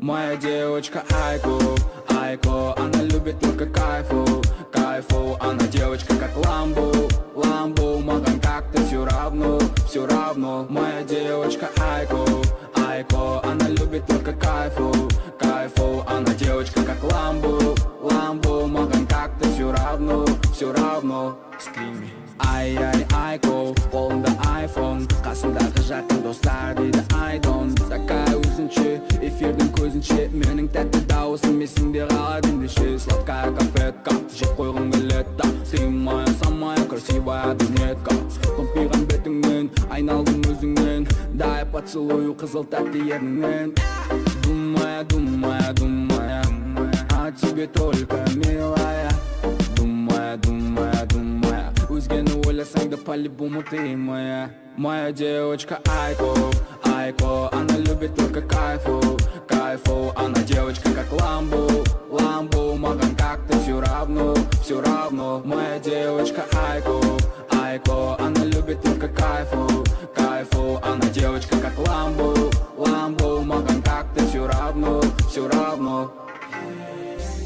Моя девочка Айко, Айко, она любит только кайфу, кайфу. Она девочка как Ламбо, Ламбо, маған как-то все равно, все равно. Моя девочка Айко, Айко, она любит только кайфу, кайфу. Она девочка как Ламбо, Ламбо, маған как-то все равно, все равно. Скрими. Ай-ай, Айко, қолында айфон, қасындағы жақын достар дейді айдон. Такая өзінше, эфирдің көзінше, менің тәтті дауысым есіңде қалады ендеше. Сладкая конфетка, жеп қойғым келеді. Ты моя самая красивая брюнетка. Томпиған бетіңнен, айналдым өзіңнен, дай поцелую қызыл тәтті ерніңнен. Думая, думая, думая о тебе только, милая. Думая, думая, думая, өзгені ойласаң да по-любому ты моя. Моя девочка Айко, Айко, она любит только кайфу, кайфу. Она девочка как Ламбо, Ламбо, маған как-то все равно, все равно. Моя девочка Айко, Айко, она любит только кайфу, кайфу. Она девочка как Ламбо, Ламбо, маған как-то все равно, все равно.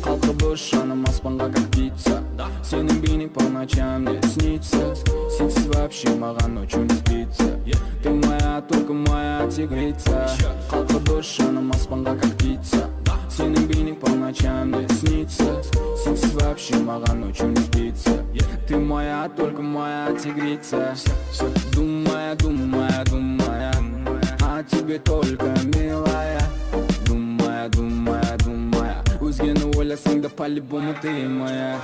Қалқыбыз жаным аспанға как птица, сенің бейнең по ночам мне снится. Сенсіз вообще маған ночью не спится. Ты моя, только моя тигрица. Қалқыбыз жаным аспанға как птица, сенің бейнең по ночам мне снится. Сенсіз вообще маған ночью не спится. Ты моя, только моя тигрица. Думая, думая, думая о тебе только, милая. Думая, думая, думая, өзгені ойласаң да по-любому ты моя.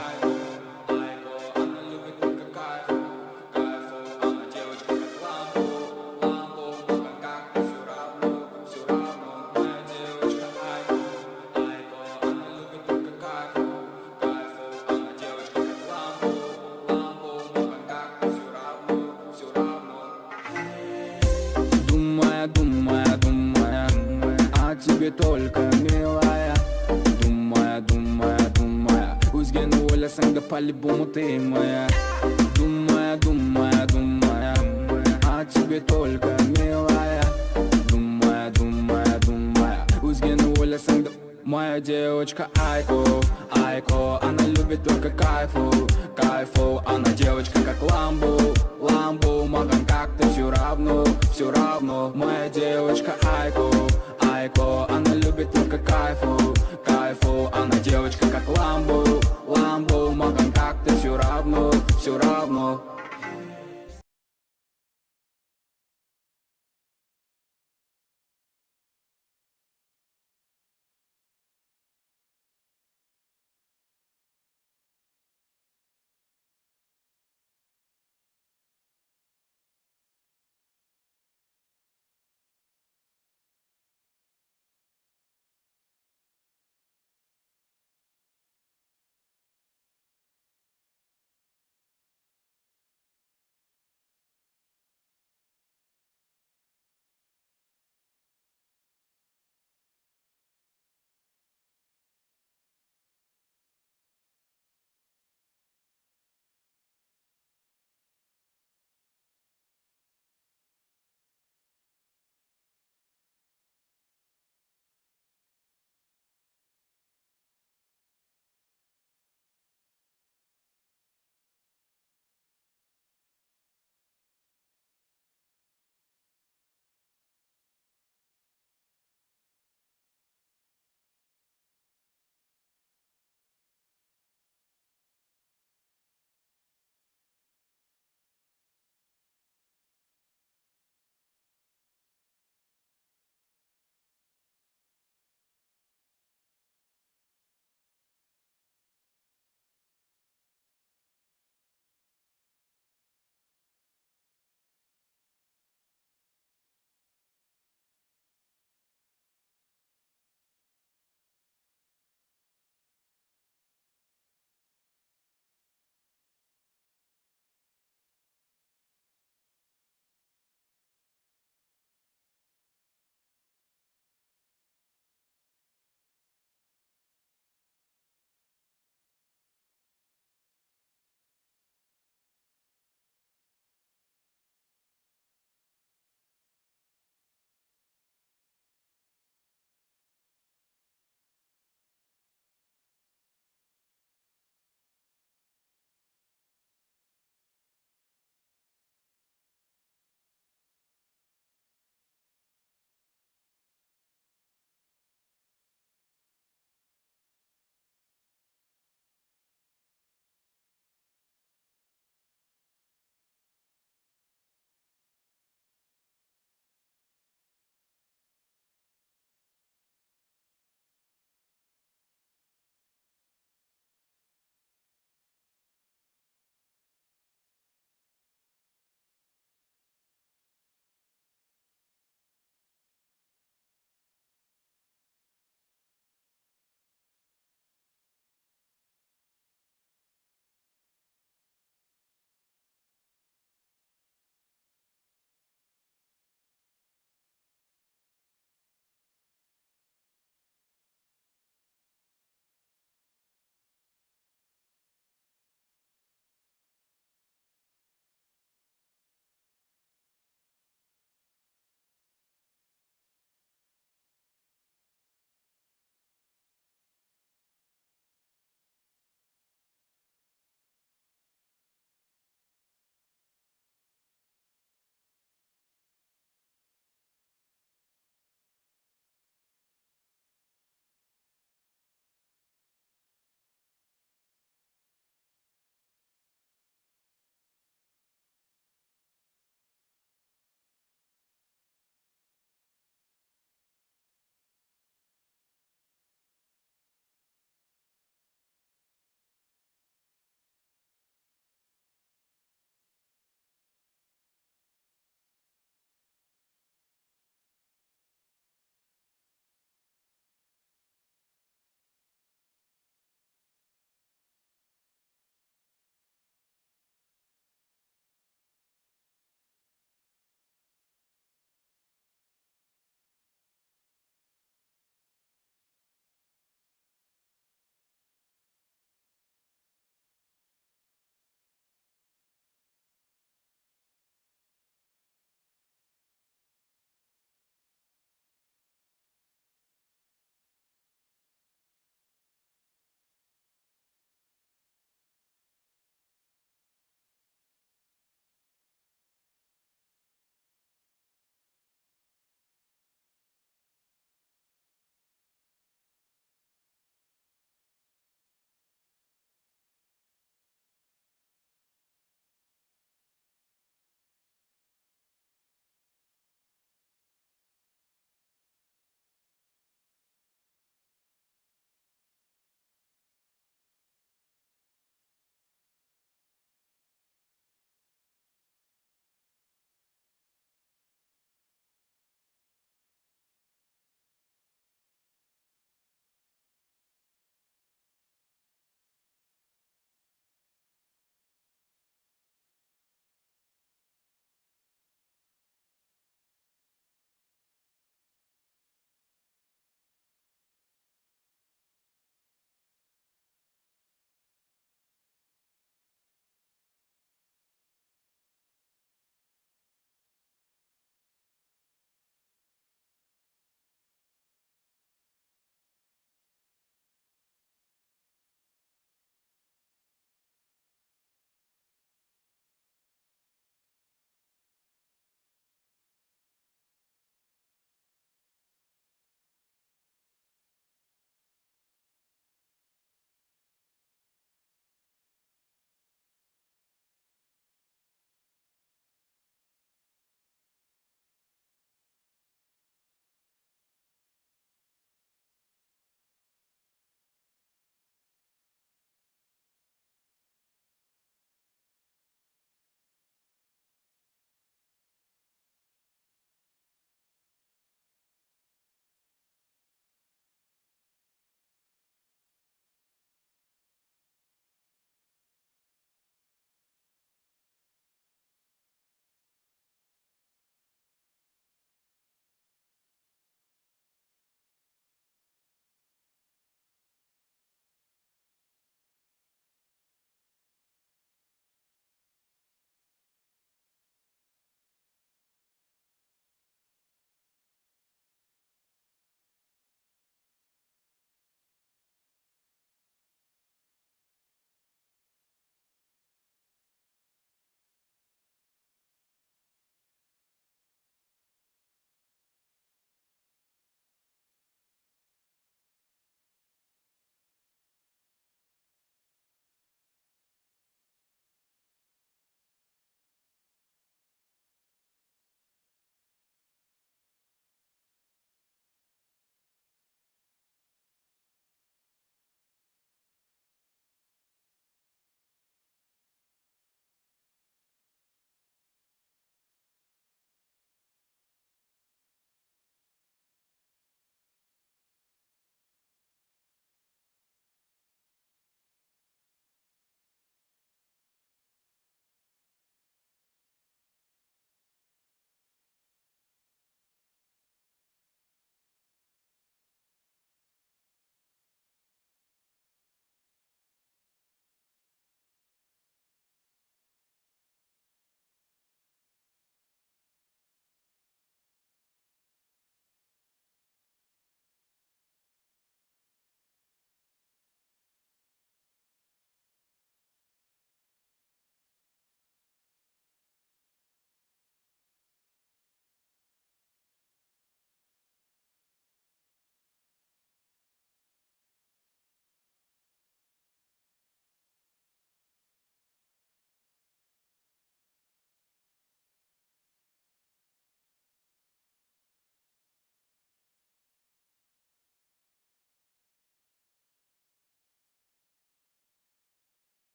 Думая, думая, думая о тебе только, милая. Думая, думая, думая, өзгені ойласаң да по-любому ты моя. Думая, думая, думая о тебе только, милая. Думая, думая, думая, өзгені ойласаң да. Моя девочка Айко, Айко, она любит только кайфу, кайфу. Она девочка как Ламбо, Ламбо, маған как-то все равно, все равно. Моя девочка Айко, Айко, она любит только кайфу, кайфу. Она девочка как Ламбо,